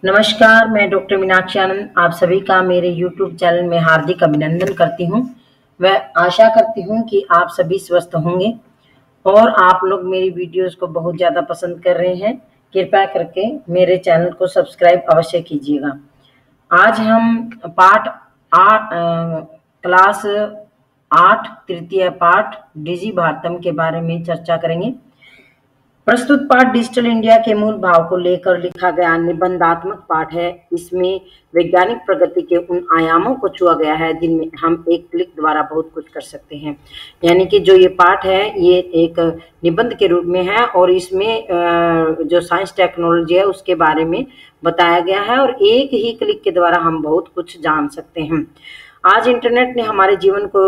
नमस्कार, मैं डॉक्टर मीनाक्षी आनंद आप सभी का मेरे यूट्यूब चैनल में हार्दिक अभिनंदन करती हूँ। मैं आशा करती हूँ कि आप सभी स्वस्थ होंगे और आप लोग मेरी वीडियोस को बहुत ज़्यादा पसंद कर रहे हैं। कृपया करके मेरे चैनल को सब्सक्राइब अवश्य कीजिएगा। आज हम पाठ क्लास 8 तृतीय पाठ डिजी भारतम के बारे में चर्चा करेंगे। प्रस्तुत पाठ डिजिटल इंडिया के मूल भाव को लेकर लिखा गया निबंधात्मक पाठ है। इसमें वैज्ञानिक प्रगति के उन आयामों को छुआ गया है जिनमें हम एक क्लिक द्वारा बहुत कुछ कर सकते हैं। यानी कि जो ये पाठ है ये एक निबंध के रूप में है और इसमें जो साइंस टेक्नोलॉजी है उसके बारे में बताया गया है और एक ही क्लिक के द्वारा हम बहुत कुछ जान सकते हैं। आज इंटरनेट ने हमारे जीवन को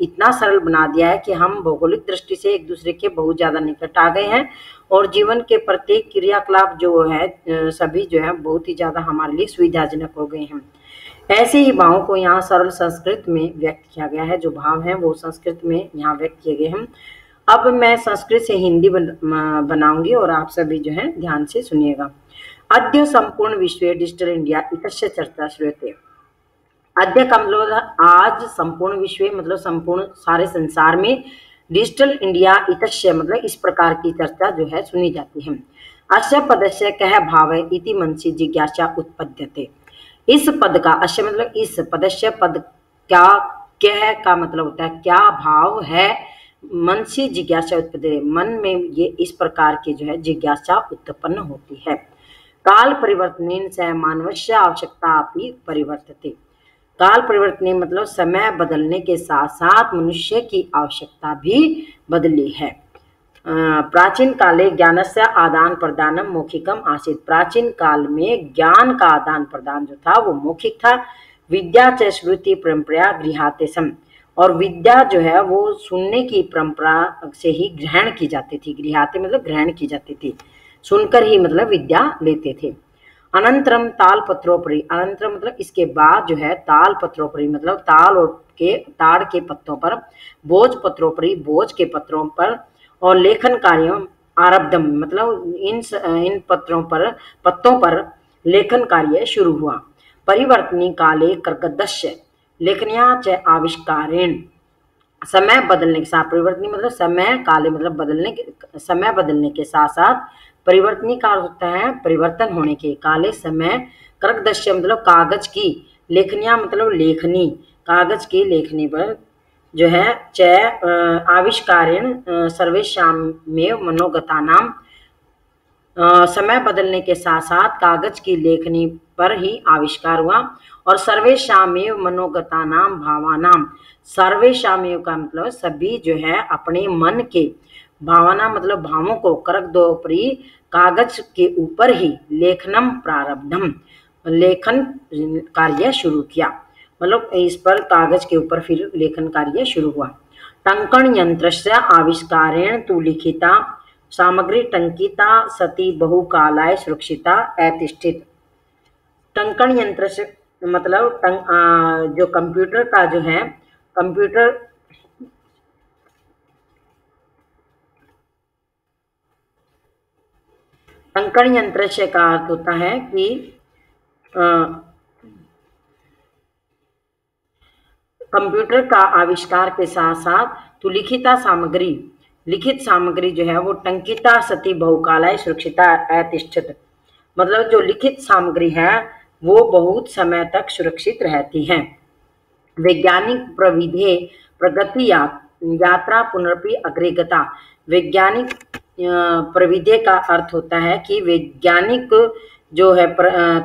इतना सरल बना दिया है कि हम भौगोलिक दृष्टि से एक दूसरे के बहुत ज्यादा निकट आ गए हैं और जीवन के प्रत्येक क्रियाकलाप जो है सभी जो है बहुत ही ज्यादा हमारे लिए सुविधाजनक हो गए हैं। ऐसे ही भावों को यहाँ सरल संस्कृत में व्यक्त किया गया है। जो भाव हैं वो संस्कृत में यहाँ व्यक्त किए गए हैं। अब मैं संस्कृत से हिंदी बनाऊंगी और आप सभी जो है ध्यान से सुनिएगा। अद्य संपूर्ण विश्व डिजिटल इंडिया इतस्य चर्चा श्रूयते। अद्य का मतलब आज, संपूर्ण विश्व मतलब संपूर्ण सारे संसार में, डिजिटल इंडिया इतस्य मतलब इस प्रकार की चर्चा जो है सुनी जाती है। अस्य पदस्य कह भाव इति मनसि जिज्ञासा उत्पद्यते। इस पद का, अस्य मतलब इस, पदस्य पद क्या, कह का मतलब होता है क्या भाव है, मनसि जिज्ञासा उत्पद्यते मन में ये इस प्रकार की जो है जिज्ञासा उत्पन्न होती है। काल परिवर्तनेन स मानवस्य आवश्यकता अपि परिवर्तते। काल परिवर्तन मतलब समय बदलने के साथ साथ मनुष्य की आवश्यकता भी बदली है। प्राचीन काले ज्ञानस्य आदान प्रदानम मौखिकम आसीत्। प्राचीन काल में ज्ञान का आदान प्रदान जो था वो मौखिक था। विद्या च श्रुति परंपरा गृहाते सम, और विद्या जो है वो सुनने की परंपरा से ही ग्रहण की जाती थी। गृहाते मतलब ग्रहण की जाती थी, सुनकर ही मतलब विद्या लेते थे। अनंतरम ताल पत्रोपरि, अनंतरम मतलब इसके बाद जो है, ताल पत्रोपरि मतलब ताड़ के पत्तों पर, बोझ पत्रोपरि बोझ के पत्रों पर, और लेखन कार्यों आरब्धम मतलब इन पत्तों पर लेखन कार्य शुरू हुआ। परिवर्तनी काले कर्कदस्य लेखनिया च आविष्कारेण। समय बदलने के साथ, परिवर्तनी मतलब समय, काले मतलब समय बदलने के साथ साथ, परिवर्तनी का अर्थ होता है परिवर्तन होने के, काले समय, कर्कदस्य मतलब कागज की, लेखनिया मतलब लेखनी, कागज की लेखनी पर जो है, च आविष्कारेण सर्वेषामेव मनोगतानाम, समय बदलने के साथ साथ कागज की लेखनी पर ही आविष्कार हुआ। और सर्वेषामेव मनोगतानाम भावानाम, सर्वेषामेव का मतलब सभी जो है अपने मन के, भावना मतलब भावों को, कर्कदोपरि कागज के ऊपर ही, लेखनम प्रारब्धम लेखन कार्य शुरू किया, मतलब इस पर कागज के ऊपर फिर लेखन कार्य शुरू हुआ। टंकण यंत्र से आविष्कारेण तु लिखिता सामग्री टंकिता सती बहुकालाय सुरक्षिता अतिष्ठित। टंकण यंत्र से मतलब जो कंप्यूटर का जो है, कंप्यूटर टंकण यंत्र से का अर्थ होता है कि कंप्यूटर का आविष्कार के साथ साथ तो लिखित सामग्री जो है वो टंकिता सती बहुकालाय सुरक्षिता अतिष्ठित, मतलब जो लिखित सामग्री है वो बहुत समय तक सुरक्षित रहती है। वैज्ञानिक प्रविधि प्रगति यात्रा पुनरपि अग्रेगता। वैज्ञानिक प्रविधि का अर्थ होता है कि वैज्ञानिक जो है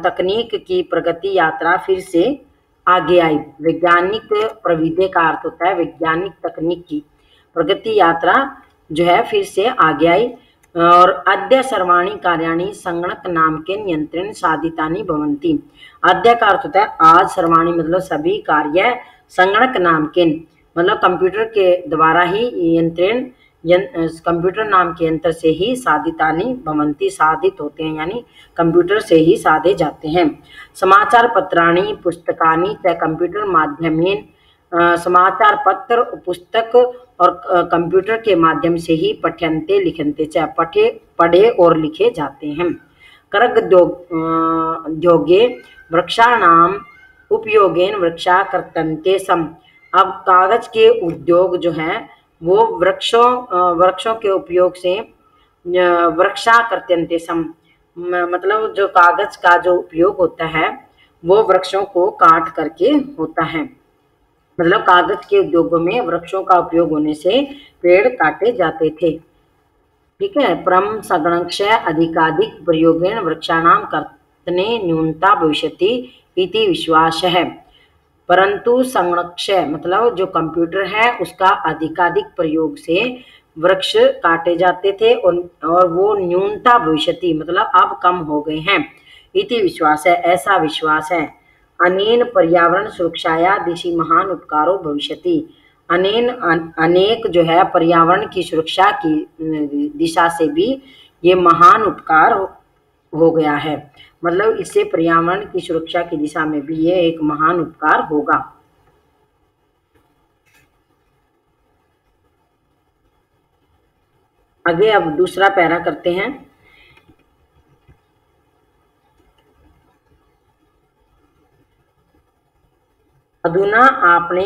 तकनीक की प्रगति यात्रा फिर से आगे आई। वैज्ञानिक प्रविधि का अर्थ होता है वैज्ञानिक तकनीक की प्रगति यात्रा जो है फिर से आगे आई। और अद्य सर्वाणी कार्याणि संगणक नाम के नियंत्रण साधितानि भवन्ति। अद्य का अर्थ होता है आज, सर्वाणी मतलब सभी कार्य, संगणक नाम के मतलब कंप्यूटर के द्वारा ही, कंप्यूटर नाम के यंत्र से ही, साधितानि भवन्ति साधित होते हैं, यानी कंप्यूटर से ही साधे जाते हैं। समाचार पत्राणि पुस्तकानि च कंप्यूटर माध्यमेन, समाचार पत्र, पुस्तक और कंप्यूटर के माध्यम से ही पठ्यन्ते लिखन्ते च पढ़े और लिखे जाते हैं। करगोद्योगे वृक्षाणाम उपयोगेन वृक्षा कर्तन्ते सम। अब कागज के उद्योग जो है वो वृक्षों के उपयोग से वृक्षा कर्तन्ते सम, मतलब जो कागज का जो उपयोग होता है वो वृक्षों को काट करके होता है। मतलब कागज के उद्योगों में वृक्षों का उपयोग होने से पेड़ काटे जाते थे। ठीक है, परम संगणक्ष अधिकाधिक प्रयोगेण वृक्षाणाम कर्तने न्यूनता भविष्यति इति विश्वास है। परंतु संगणक्ष मतलब जो कंप्यूटर है उसका अधिकाधिक प्रयोग से वृक्ष काटे जाते थे और वो न्यूनता भविष्यति मतलब अब कम हो गए हैं। इति विश्वास है, ऐसा विश्वास है। अनेन पर्यावरण सुरक्षाया दिशि महान उपकारो भविष्यति। अनेक जो है पर्यावरण की सुरक्षा की दिशा से भी ये महान उपकार हो गया है। मतलब इससे पर्यावरण की सुरक्षा की दिशा में भी ये एक महान उपकार होगा। आगे अब दूसरा पैरा करते हैं। अधुना आपने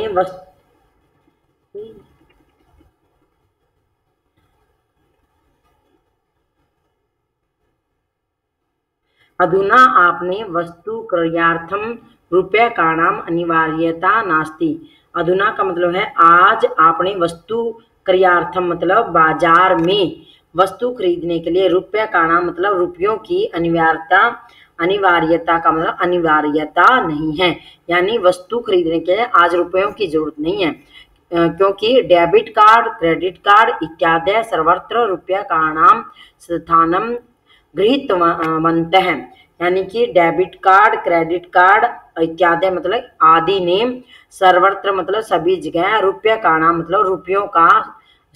अधुना आपने वस्तु क्रयार्थम रूप्यकाणाम अनिवार्यता नास्ति। अधुना का मतलब है आज आपने वस्तु क्रयार्थम मतलब बाजार में वस्तु खरीदने के लिए रूप्यकाणाम मतलब रुपयों की अनिवार्यता का मतलब अनिवार्यता नहीं है, यानी वस्तु खरीदने के लिए आज रुपयों की जरूरत नहीं है, क्योंकि डेबिट कार्ड क्रेडिट कार्ड इत्यादि सर्वत्र रूप्यकाणाम स्थानम गृहीतवन्तः। यानी कि डेबिट कार्ड क्रेडिट कार्ड इत्यादि मतलब आदि ने सर्वत्र मतलब सभी जगह रूप्यकाणां मतलब रुपयों का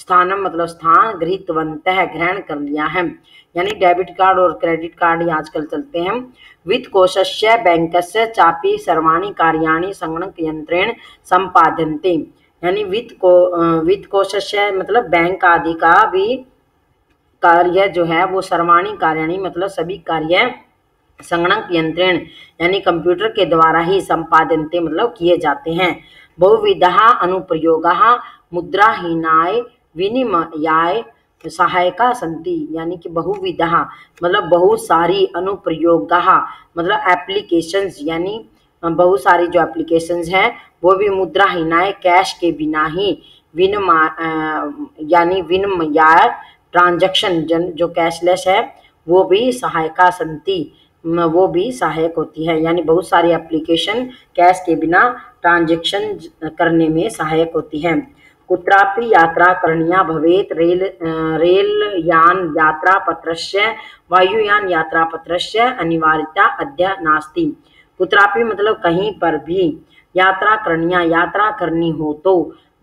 स्थानम मतलब स्थान गृहीतवन्तः ग्रहण कर लिया है। यानी डेबिट कार्ड और क्रेडिट कार्ड ही आजकल चलते हैं। वित्तकोशस्य बैंकस्य चापि सर्वाणि कार्याणि संगणक यंत्रेण संपाद्यन्ते। यानी वित्तकोशस्य मतलब बैंक आदि का भी कार्य जो है वो सर्वाणी कार्याणी मतलब सभी कार्य संगणक यंत्रेण यानी कंप्यूटर के द्वारा ही संपादनते मतलब किए जाते हैं। बहुविधः अनुप्रयोगः मुद्राहीनाय विनिमयाय सहायका संति। यानी कि बहुविधः मतलब बहुत सारी अनुप्रयोगः मतलब एप्लीकेशंस, यानी बहुत सारी जो एप्लीकेशंस हैं वो भी मुद्राहीनाय कैश के बिना ही यानी विनिमयाय ट्रांजैक्शन जो कैशलेस है वो भी सहायका संति वो भी सहायक होती है। यानी बहुत सारी एप्लीकेशन कैश के बिना ट्रांजैक्शन करने में सहायक होती है। कुत्रापि यात्रा करणीया भवेत रेल यान यात्रा पत्रस्य वायुयान यात्रा पत्रस्य अनिवार्यता अद्य नास्ति। कुत्रापि मतलब कहीं पर भी यात्रा करणीया यात्रा करनी हो तो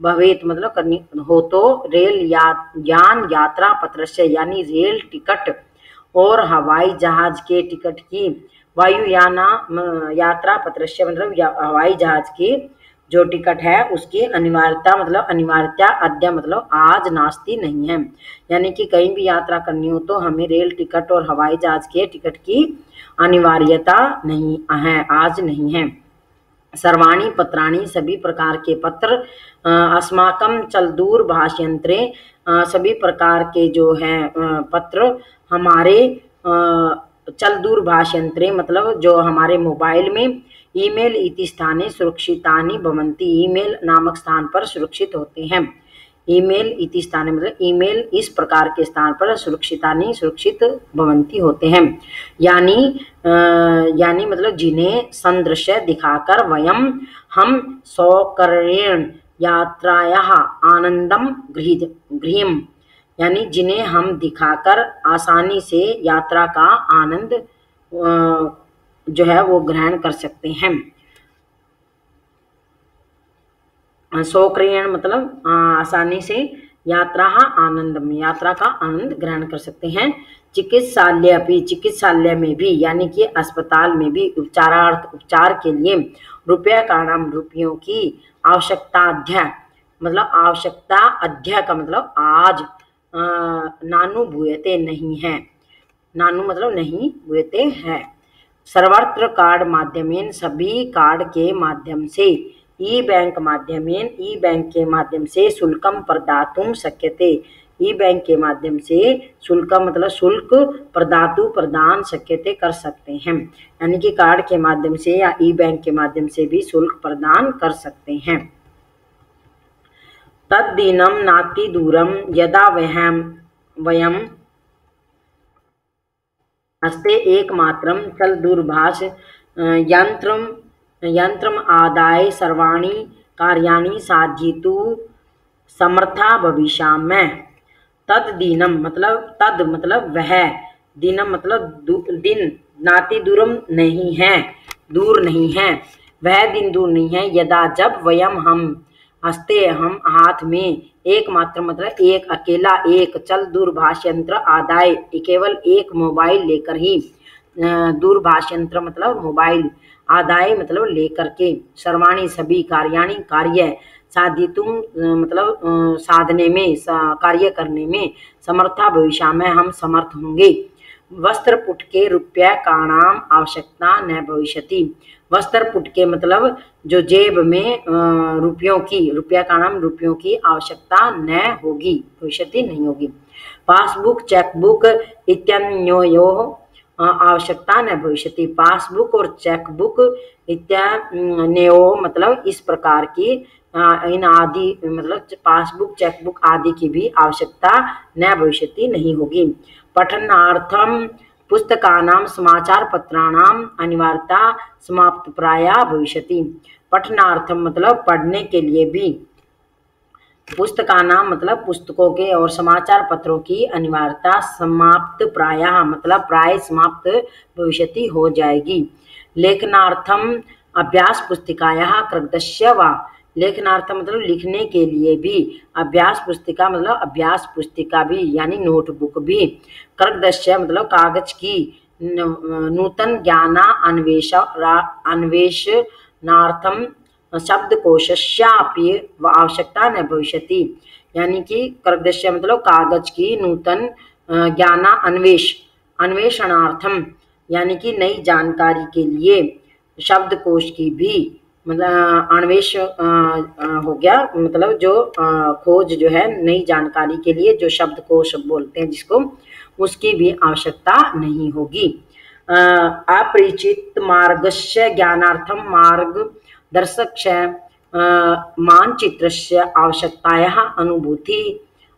भवेत मतलब करनी हो तो रेल यान यात्रा पत्र से यानी रेल टिकट और हवाई जहाज के टिकट की वायुयाना यात्रा पत्र से मतलब हवाई जहाज की जो टिकट है उसकी अनिवार्यता मतलब अनिवार्यता अद्य मतलब आज नास्ति नहीं है। यानी कि कहीं भी यात्रा करनी हो तो हमें रेल टिकट और हवाई जहाज के टिकट की अनिवार्यता नहीं है, आज नहीं है। सर्वाणी पत्राणी सभी प्रकार के पत्र अस्माकं चलदूर भाषयंत्रे सभी प्रकार के जो है पत्र हमारे चलदूर भाषयंत्रे मतलब जो हमारे मोबाइल में ईमेल इति स्थाने सुरक्षितानि भवन्ति। ईमेल नामक स्थान पर सुरक्षित होते हैं। ईमेल इति स्थाने मतलब ईमेल इस प्रकार के स्थान पर सुरक्षितानि सुरक्षित भवन्ति होते हैं। यानी मतलब जिन्हें संदृश्य दिखाकर हम सौकर्येण यात्रायाः आनंदम गृहीम। यानी जिन्हें हम दिखाकर आसानी से यात्रा का आनंद जो है वो ग्रहण कर सकते हैं। सौकर्येण मतलब आसानी से यात्रा का आनंद ग्रहण कर सकते हैं। चिकित्सालय में भी यानी कि अस्पताल में भी उपचार के लिए रुपयों की आवश्यकता अद्य का मतलब आज नानुभूयते नहीं है। नानु मतलब नहीं हुए हैं। सर्वत्र कार्ड माध्यमेन सभी कार्ड के माध्यम से ई बैंक माध्यमेन ई बैंक के माध्यम से शुल्कम प्रदातुं शक्यते। ई बैंक के माध्यम से शुल्कम मतलब शुल्क प्रदातु प्रदान शक्यते कर सकते हैं, यानी कि कार्ड के माध्यम से या ई बैंक के माध्यम से भी शुल्क प्रदान कर सकते हैं। तद्दिनं नाति दूरम यदा वयम हस्ते एकमात्रं चल दूरभाष यंत्रम आदाय सर्वाणि कार्याणि साधितुं समर्था भविष्यामः। तद्दिनं मतलब वह, दिनम मतलब दिन, नाति दूरम नहीं है, दूर नहीं है, वह दिन दूर नहीं है, यदा जब वयम हम, हस्ते हम हाथ में, एकमात्र मतलब एक अकेला, एक चल दूरभाष यंत्र आदाय केवल एक मोबाइल लेकर ही, दूरभाष यंत्र मतलब मोबाइल, आदाय मतलब लेकर के, सर्वाणी सभी, कार्याणि कार्य, साधितुं मतलब साधने में, कार्य करने में, समर्था भविष्य में हम समर्थ होंगे। वस्त्र पुटके रूप्यकाणाम आवश्यकता न भविष्यति। वस्त्र पुटके मतलब जो जेब में रूप्यकाणाम रुपयों की आवश्यकता न होगी, भविष्यति नहीं होगी। पासबुक चेकबुक इत्यन्योः आवश्यकता न भविष्यति। पासबुक और चेकबुक इत्यन्योः मतलब इस प्रकार की इन आदि मतलब पासबुक चेकबुक आदि की भी आवश्यकता न भविष्यति नहीं होगी। पठनार्थम पुस्तकानां समाचार पत्राणाम अनिवार्यता समाप्त प्राया भविष्यति। पठनार्थम मतलब पढ़ने के लिए भी, पुस्तकानां मतलब पुस्तकों के और समाचार पत्रों की अनिवार्यता समाप्त प्रायः मतलब प्राय समाप्त भविष्यति हो जाएगी। लेखनार्थम अभ्यास पुस्तिकायाः कृतस्य वा। लेखनार्थम मतलब लिखने के लिए भी, अभ्यास पुस्तिका मतलब अभ्यास पुस्तिका भी यानी नोटबुक भी, कृतस्य मतलब कागज की, नूतन ज्ञान अन्वेषणार्थम शब्दकोशस्यापि आवश्यकता न भविष्यति। यानी कि कृतस्य मतलब कागज की, नूतन ज्ञान अन्वेषणार्थम यानी कि नई जानकारी के लिए, शब्दकोश की भी मतलब अन्वेष हो गया मतलब जो खोज जो है नई जानकारी के लिए जो शब्दकोश बोलते हैं जिसको, उसकी भी आवश्यकता नहीं होगी। अपरिचित मार्गस्य ज्ञानार्थम मार्गदर्शकस्य मानचित्रस्य आवश्यकतायाः अनुभूति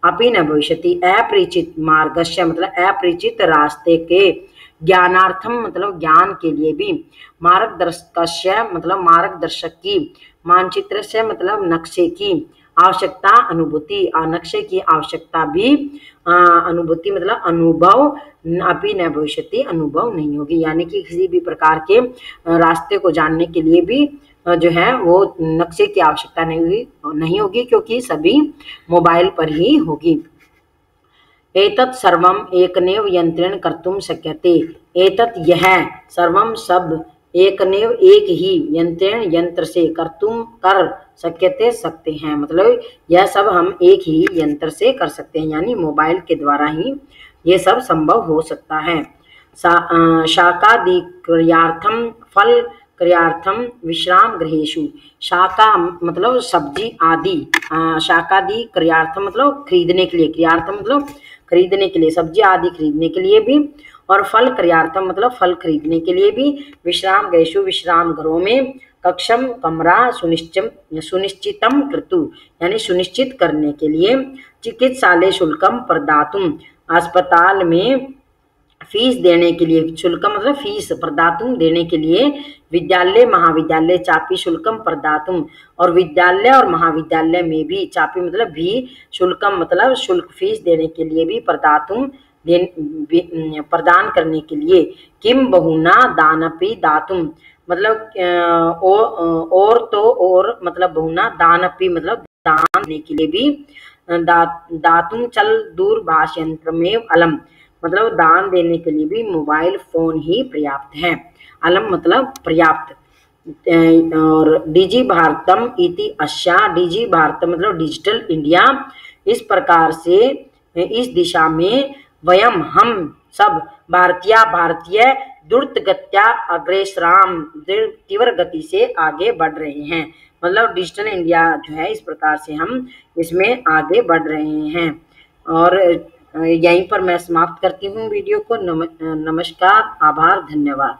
अपि न भविष्यति। अपरिचित मार्गस्य मतलब अपरिचित रास्ते के, ज्ञानार्थम मतलब ज्ञान के लिए भी, मार्गदर्शकस्य मतलब मार्गदर्शक की, मानचित्रस्य मतलब नक्शे की आवश्यकता अनुभूति, और नक्शे की आवश्यकता भी, अनुभूति मतलब अनुभव, अपि न भविष्यति अनुभव नहीं होगी। यानी कि किसी भी प्रकार के रास्ते को जानने के लिए भी जो है वो नक्शे की आवश्यकता नहीं होगी क्योंकि सभी मोबाइल पर ही होगी। एतत् सर्वम एकनेव यंत्रेण कर्तुं शक्यते। एतत् यह, सर्वम सब, एकनेव एक ही, यंत्रेण यंत्र से, कर्तुं कर शक्यते सकते हैं मतलब यह सब हम एक ही यंत्र से कर सकते हैं, यानी मोबाइल के द्वारा ही ये सब संभव हो सकता है। शाकादि क्रियार्थम फल क्रियार्थम विश्राम गृहेषु। शाका मतलब सब्जी आदि, शाकादि क्रियार्थम मतलब खरीदने के लिए, क्रियार्थम मतलब खरीदने के लिए, सब्जी आदि खरीदने के लिए भी, और फल क्रियार्थम मतलब फल खरीदने के लिए भी, विश्राम गृहेषु विश्राम घरों में, कक्षम कमरा सुनिश्चितम कृतु यानी सुनिश्चित करने के लिए, चिकित्सालय शुल्कम प्रदातुम अस्पताल में फीस देने के लिए, शुल्कम मतलब फीस, प्रदातुम देने के लिए, विद्यालय महाविद्यालय चापी शुल्कम प्रदातुम और विद्यालय और महाविद्यालय में भी, चापी मतलब भी, शुल्कम मतलब शुल्क फीस देने के लिए भी, प्रदातुम प्रदान करने के लिए, किम बहुना दानपि दातुम मतलब और तो और मतलब बहुना, दानपि मतलब दान देने के लिए भी, दातुम चल दूरभाष यंत्र में अलम मतलब दान देने के लिए भी मोबाइल फोन ही पर्याप्त है। अलम मतलब पर्याप्त। और डिजी भारतम इति अस्या, डिजी भारत मतलब डिजिटल इंडिया, इस प्रकार से इस दिशा में, वयम हम, सब भारतीय द्रुतगत्या अग्रेसराम तीव्र गति से आगे बढ़ रहे हैं। मतलब डिजिटल इंडिया जो है इस प्रकार से हम इसमें आगे बढ़ रहे हैं। और यहीं पर मैं समाप्त करती हूँ वीडियो को। नमस्कार, आभार, धन्यवाद।